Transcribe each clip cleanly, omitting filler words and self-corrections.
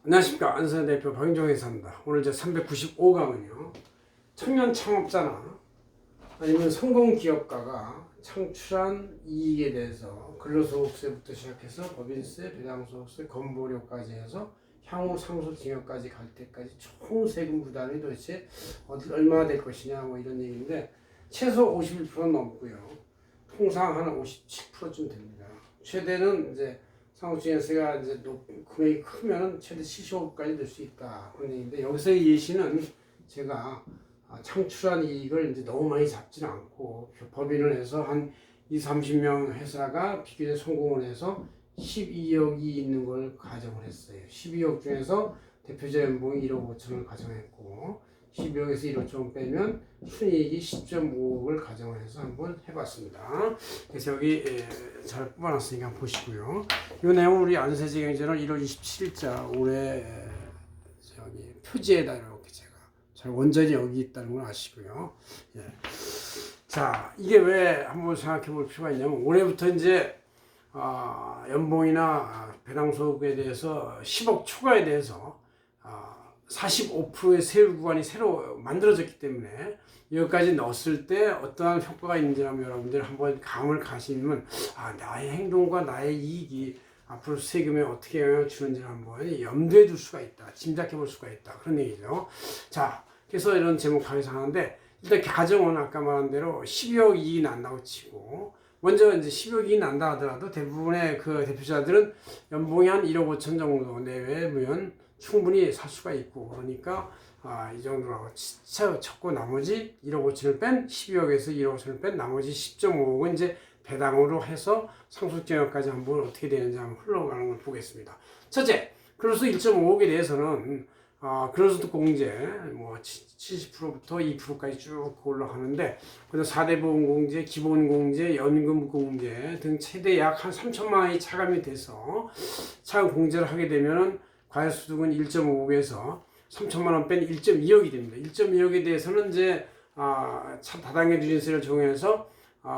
안녕하십니까. 안산 대표 박인종 회사입니다. 오늘 제 395강은요. 청년 창업자나 아니면 성공 기업가가 창출한 이익에 대해서 근로소득세부터 시작해서 법인세, 배당소득세, 건보료까지 해서 향후 상속징역까지 갈 때까지 총 세금 부담이 도대체 얼마나 될 것이냐 뭐 이런 얘기인데 최소 51% 넘고요. 통상 한 57%쯤 됩니다. 최대는 이제 상속증여세가 이제 금액이 크면 최대 75%까지 될 수 있다 그런 얘기인데 여기서의 예시는 제가 창출한 이익을 이제 너무 많이 잡지는 않고 법인을 해서 한 20-30명 회사가 비교적 성공을 해서 12억이 있는 걸 가정을 했어요. 12억 중에서 대표자 연봉이 1억 5천을 가정했고 12억에서 1억 좀 빼면 순이익이 10.5억을 가정을 해서 한번 해봤습니다. 그래서 여기 잘 뽑아놨으니까 한번 보시고요. 이 내용은 우리 안세제경제는 1월 27일자 올해 저기 표지에다 이렇게 제가 잘 원전이 여기 있다는 걸 아시고요. 예. 자, 이게 왜 한번 생각해 볼 필요가 있냐면 올해부터 이제 연봉이나 배당소득에 대해서 10억 초과에 대해서 45%의 세율 구간이 새로 만들어졌기 때문에 여기까지 넣었을 때 어떠한 효과가 있는지 여러분들 한번 감을 가시면 나의 행동과 나의 이익이 앞으로 세금에 어떻게 영향을 주는지 한번 염두에 둘 수가 있다. 짐작해 볼 수가 있다. 그런 얘기죠. 자, 그래서 이런 제목 하면서 하는데 일단 가정은 아까 말한 대로 12억 이익이 난다고 치고 먼저 이제 10억이 난다 하더라도 대부분의 그 대표자들은 연봉이 한 1억 5천 정도 내외면 충분히 살 수가 있고 그러니까 이 정도라고 쳤고 나머지 1억 5천을 뺀 12억에서 1억 5천을 뺀 나머지 10.5억은 이제 배당으로 해서 상속증여까지 한번 어떻게 되는지 한번 흘러가는 걸 보겠습니다. 첫째, 근로소 1.5억에 대해서는 근로소득 공제 뭐 70%부터 2%까지 쭉 올라가는데 그래서 4대 보험 공제, 기본 공제, 연금 공제 등 최대 약 한 3천만 원이 차감이 돼서 차감 공제를 하게 되면은 과세소득은 1.5억에서 3천만 원 뺀 1.2억이 됩니다. 1.2억에 대해서는 이제 다단계 누진세를 적용해서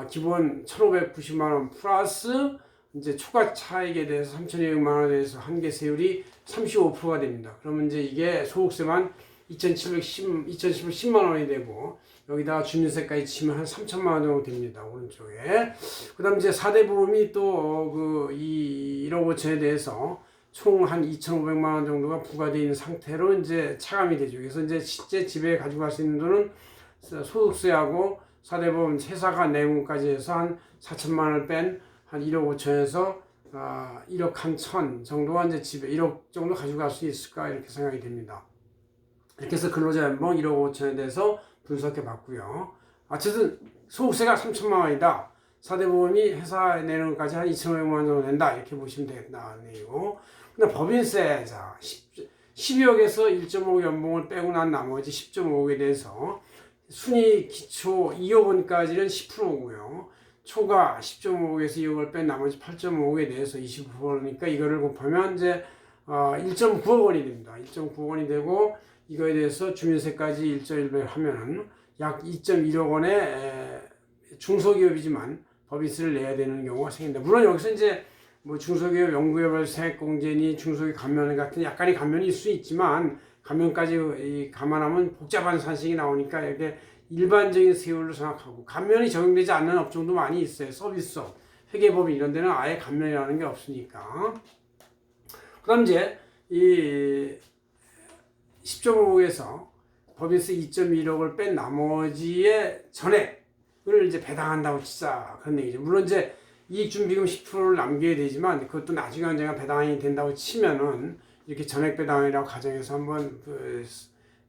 기본 1,590만 원 플러스 이제 초과 차익에 대해서 3,200만 원에 대해서 한계 세율이 35%가 됩니다. 그러면 이제 이게 소득세만 2,710만 원이 되고 여기다가 주민세까지 치면 한 3천만 원 정도 됩니다. 오른쪽에. 그다음 이제 4대 보험이 또 이 1억 5천에 대해서 총 한 2,500만 원 정도가 부과되어 있는 상태로 이제 차감이 되죠. 그래서 이제 실제 집에 가지고 갈 수 있는 돈은 소득세하고 4대 보험 회사가 내용까지 해서 한 4천만 원을 뺀 한 1억 5천에서 1억 한 천 정도가 이제 집에 1억 정도 가지고 갈 수 있을까 이렇게 생각이 됩니다. 이렇게 해서 근로자 연봉 1억 5천에 대해서 분석해 봤고요. 어쨌든 소득세가 3천만 원이다. 4대 보험이 회사 내는 것까지 한 2,500만 원 정도 된다. 이렇게 보시면 되겠네요. 근데 법인세, 자, 12억에서 1.5억 연봉을 빼고 난 나머지 10.5억에 대해서 순위 기초 2억 원까지는 10%고요. 초과 10.5억에서 2억을 뺀 나머지 8.5억에 대해서 20%니까 이거를 곱하면 이제 1.9억 원이 됩니다. 1.9억 원이 되고 이거에 대해서 주민세까지 1.1배 하면은 약 2.1억 원의 중소기업이지만 법인세를 내야 되는 경우가 생긴다. 물론 여기서 이제 뭐 중소기업, 연구개발, 세액공제니 중소기업 감면 같은 약간의 감면이 있을 수 있지만 감면까지 감안하면 복잡한 산식이 나오니까 이렇게 일반적인 세율로 생각하고 감면이 적용되지 않는 업종도 많이 있어요. 서비스업, 회계법인 이런 데는 아예 감면이라는 게 없으니까. 그다음 이제 이 10.5억에서 법인세 2.1억을 뺀 나머지의 전액을 이제 배당한다고 치자 그런 얘기죠. 물론 이제 이익준비금 10%를 남겨야 되지만 그것도 나중에 언젠가 배당이 된다고 치면은 이렇게 전액 배당이라고 가정해서 한번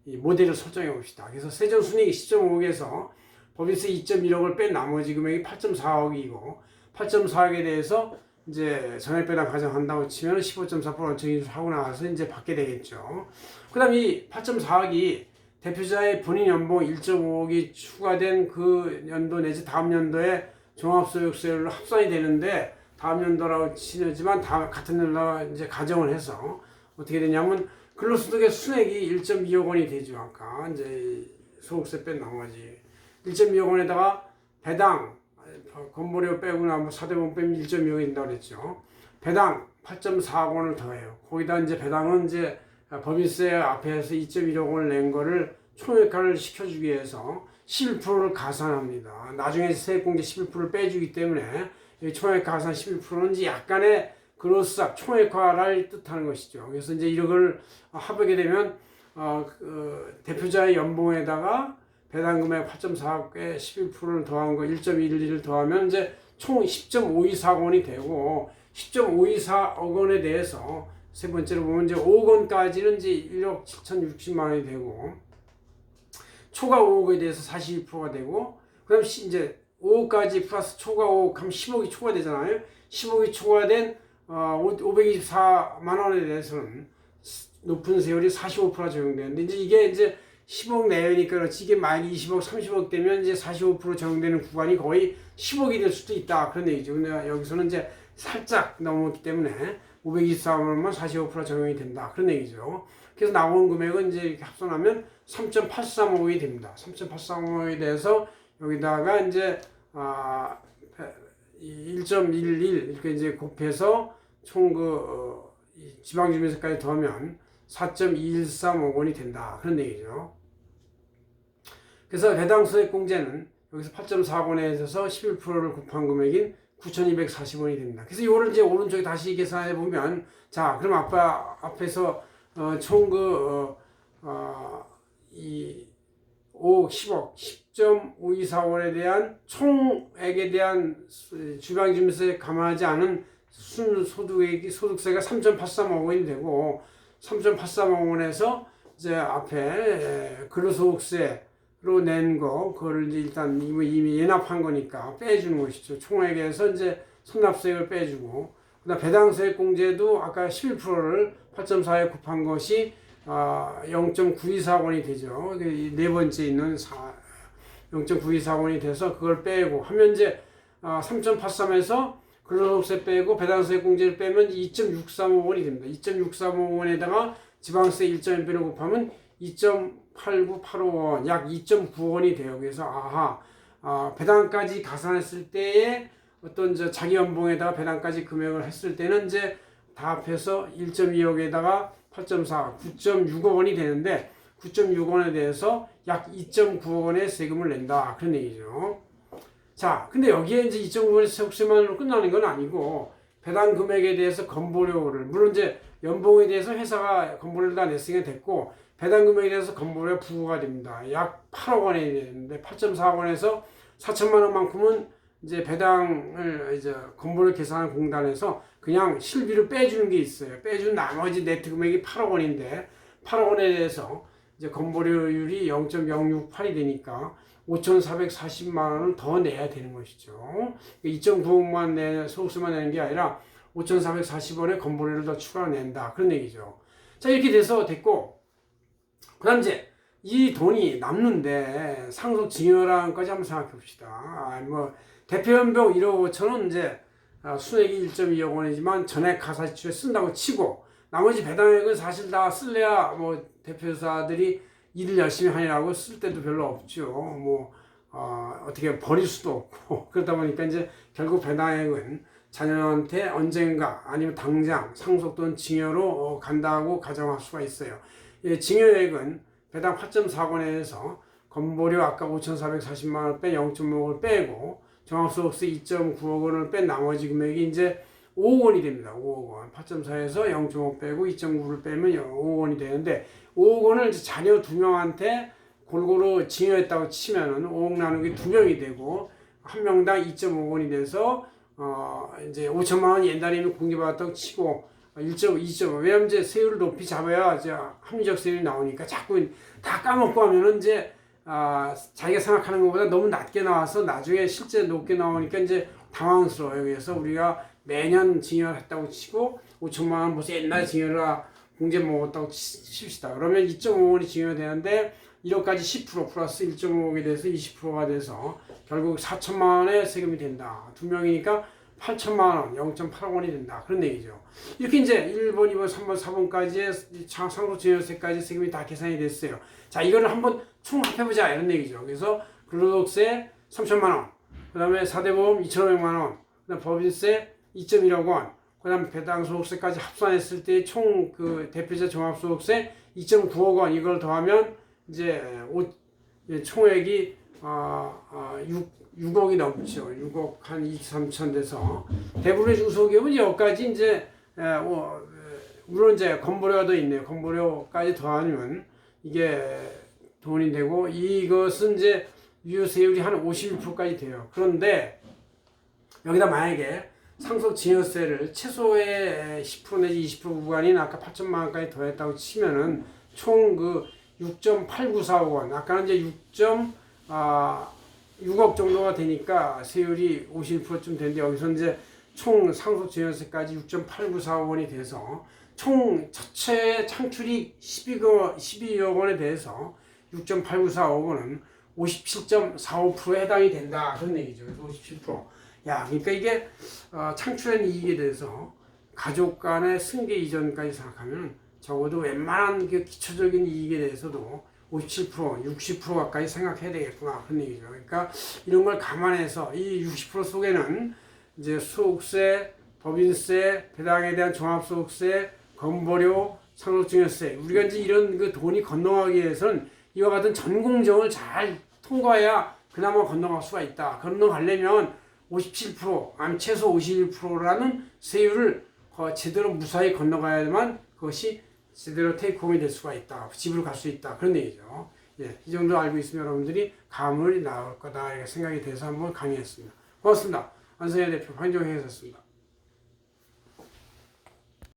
이 모델을 설정해 봅시다. 그래서 세전순이익이 10.5억에서 법인세 2.1억을 뺀 나머지 금액이 8.4억이고 8.4억에 대해서 이제 전액 배당 가정한다고 치면 15.4% 원칙 하고 나와서 이제 받게 되겠죠. 그 다음 이 8.4억이 대표자의 본인 연봉 1.5억이 추가된 그 연도 내지 다음 연도에 종합소득세율로 합산이 되는데 다음 연도라고 치지만 같은 연도 이제 가정을 해서 어떻게 되냐면 근로소득의 순액이 1.2억 원이 되죠. 아까 이제 소득세 뺀 나머지 1.2억 원에다가 배당 건보료 빼고 나면 4대 보험 빼면 1.2억이 된다고 그랬죠. 배당 8.4억 원을 더해요. 거기다 이제 배당은 이제 법인세 앞에서 2.1억 원을 낸 거를 총액화를 시켜주기 위해서 11%를 가산합니다. 나중에 세액공제 11%를 빼주기 때문에 총액 가산 11%는 이제 약간의 그로스업 총액화를 뜻하는 것이죠. 그래서 이제 이걸 합하게 되면 대표자의 연봉에다가 배당금액 8.4억에 11%를 더한 거 1.11을 더하면 이제 총 10.524억 원이 되고 10.524억 원에 대해서 세 번째로 보면 이제 5억 원까지는 이제 1억 7,060만 원이 되고 초과 5억에 대해서 42%가 되고 그다음 이제 5억까지 플러스 초과 5억 하면 10억이 초과되잖아요. 10억이 초과된 524만 원에 대해서는 높은 세율이 45%가 적용되는데 이게 이제 10억 내외니까 그렇지 이게 만약 20억, 30억 되면 이제 45% 적용되는 구간이 거의 10억이 될 수도 있다 그런 얘기죠. 근데 여기서는 이제 살짝 넘었기 때문에 524만 원만 45% 적용이 된다 그런 얘기죠. 그래서 나온 금액은 이제 이렇게 합산하면 3.835억이 됩니다. 3.835억에 대해서 여기다가 이제 1.11 이렇게 이제 곱해서 총 지방주민세까지 더하면 4.213억 원이 된다 그런 얘기죠. 그래서 배당 소액공제는 여기서 8.4억 원에 있어서 11%를 곱한 금액인 9,240원이 됩니다. 그래서 이거를 이제 오른쪽에 다시 계산해 보면 자 그럼 앞에서 총 5억, 10억, 10.524원에 대한 총액에 대한 지방주민세 감안하지 않은 소득세가 3.835억 원이 되고 3.835억 원에서 이제 앞에 근로소득세로 낸 거 그거를 이제 일단 이미 예납한 거니까 빼주는 것이죠. 총액에서 이제 선납세액을 빼주고 그다음 배당소액공제도 아까 11%를 8.4에 곱한 것이 0.924억 원이 되죠. 네 번째 있는 0.924억 원이 돼서 그걸 빼고 하면 이제 3.83에서 근로소득세 빼고 배당소액공제를 빼면 2.635억 원이 됩니다. 2.635억 원에다가 지방세 1.1배를 곱하면 2.8985원, 약 2.9억 원이 돼요. 그래서 배당까지 가산했을 때에 어떤 자기 연봉에다가 배당까지 금액을 했을 때는 이제 다 합해서 1.2억에다가 8.4, 9.6억 원이 되는데 9.6억 원에 대해서 약 2.9억 원의 세금을 낸다 그런 얘기죠. 자, 근데 여기에 이제 2.9억 원의 세금만으로 끝나는 건 아니고 배당 금액에 대해서 건보료를 물론 이제 연봉에 대해서 회사가 건보료를 다 냈으니까 됐고 배당 금액에 대해서 건보료가 부과가 됩니다. 약 8억 원이 되는데 8.4억 원에서 4천만 원만큼은 이제 배당을 이제 건보료 계산하는 공단에서 그냥 실비로 빼주는 게 있어요. 빼준 나머지 네트 금액이 8억 원인데 8억 원에 대해서 이제 건보료율이 0.068이 되니까 5,440만 원을 더 내야 되는 것이죠. 2.9억만 소득세만 내는 게 아니라 5,440원의 건보료를 더 추가로 낸다 그런 얘기죠. 자 이렇게 돼서 됐고 그다음 이제 이 돈이 남는데 상속증여랑까지 한번 생각해 봅시다. 대표연봉 1억 5천은 이제 순액이 1.2억 원이지만 전액 가사지출에 쓴다고 치고 나머지 배당액은 사실 다 쓸래야 대표사들이 일을 열심히 하느라고 쓸 때도 별로 없죠. 어떻게 버릴 수도 없고 그러다 보니까 이제 결국 배당액은 자녀한테 언젠가 아니면 당장 상속 또는 증여로 간다고 가정할 수가 있어요. 예, 증여액은 배당 8.4억 원에서 건보료 아까 5,440만 원 빼 0.5억을 빼고 종합소득세 2.9억 원을 뺀 나머지 금액이 이제 5억 원이 됩니다. 5억 원. 8.4에서 0.5 빼고 2.9를 빼면 5억 원이 되는데 5억 원을 이제 자녀 2명한테 골고루 증여했다고 치면은 5억 나누기 2명이 되고 한 명당 2.5억 원이 돼서 이제 5천만 원 옛날에 공개받았다고 치고 1.2.5 왜냐면 이제 세율을 높이 잡아야 이제 합리적 세율이 나오니까 자꾸 다 까먹고 하면은 이제 자기가 생각하는 것보다 너무 낮게 나와서 나중에 실제 높게 나오니까 이제 당황스러워요. 그래서 우리가 매년 증여를 했다고 치고 5천만 원 벌써 옛날 증여를 공제 먹었다고 칩시다. 그러면 2.5억 원이 증여되는데 1억까지 10% 플러스 1.5억에 대해서 20%가 돼서 결국 4천만 원의 세금이 된다. 2명이니까 8천만 원, 0.8억 원이 된다. 그런 얘기죠. 이렇게 이제 1번, 2번, 3번, 4번까지의 상속증여세까지 세금이 다 계산이 됐어요. 자, 이거를 한번 총합해보자. 이런 얘기죠. 그래서 근로소득세 3천만 원, 그 다음에 4대보험 2,500만 원, 그 다음 법인세 2.1억 원, 그다음 배당 소득세까지 합산했을 때 총 그 대표자 종합소득세 2.9억 원 이걸 더하면 이제 총액이 6억이 넘죠. 6억 한 2, 3천 돼서 대부분의 중소기업은 여기까지 이제 물론 이제 건보료도 있네요. 건보료까지 더하면 이게 돈이 되고 이것은 이제 유효세율이 한 51%까지 돼요. 그런데 여기다 만약에 상속증여세를 최소의 10% 내지 20% 구간인 아까 8천만 원까지 더했다고 치면은 총 그 6.8945억 원, 아까는 이제 6억 정도가 되니까 세율이 51%쯤 되는데 여기서 이제 총 상속증여세까지 6.8945억 원이 돼서 총 전체 창출이 12억 원에 대해서 6.894억 원은 57.45%에 해당이 된다. 그런 얘기죠. 57%. 야, 그러니까 이게 창출한 이익에 대해서 가족 간의 승계 이전까지 생각하면 적어도 웬만한 그 기초적인 이익에 대해서도 57%, 60% 가까이 생각해야 되겠구나. 그런 얘기죠. 그러니까 이런 걸 감안해서 이 60% 속에는 이제 소득세, 법인세, 배당에 대한 종합소득세, 건보료, 상속증여세. 우리가 이제 이런 그 돈이 건너가기 위해서는 이와 같은 전공정을 잘 통과해야 그나마 건너갈 수가 있다. 건너가려면 57%, 아니면 최소 51%라는 세율을 제대로 무사히 건너가야만 그것이 제대로 테이크홈이 될 수가 있다. 집으로 갈 수 있다. 그런 얘기죠. 예, 이 정도 알고 있으면 여러분들이 감을 나올 거다. 이렇게 생각이 돼서 한번 강의했습니다. 고맙습니다. 안성현 대표 황정혜였습니다.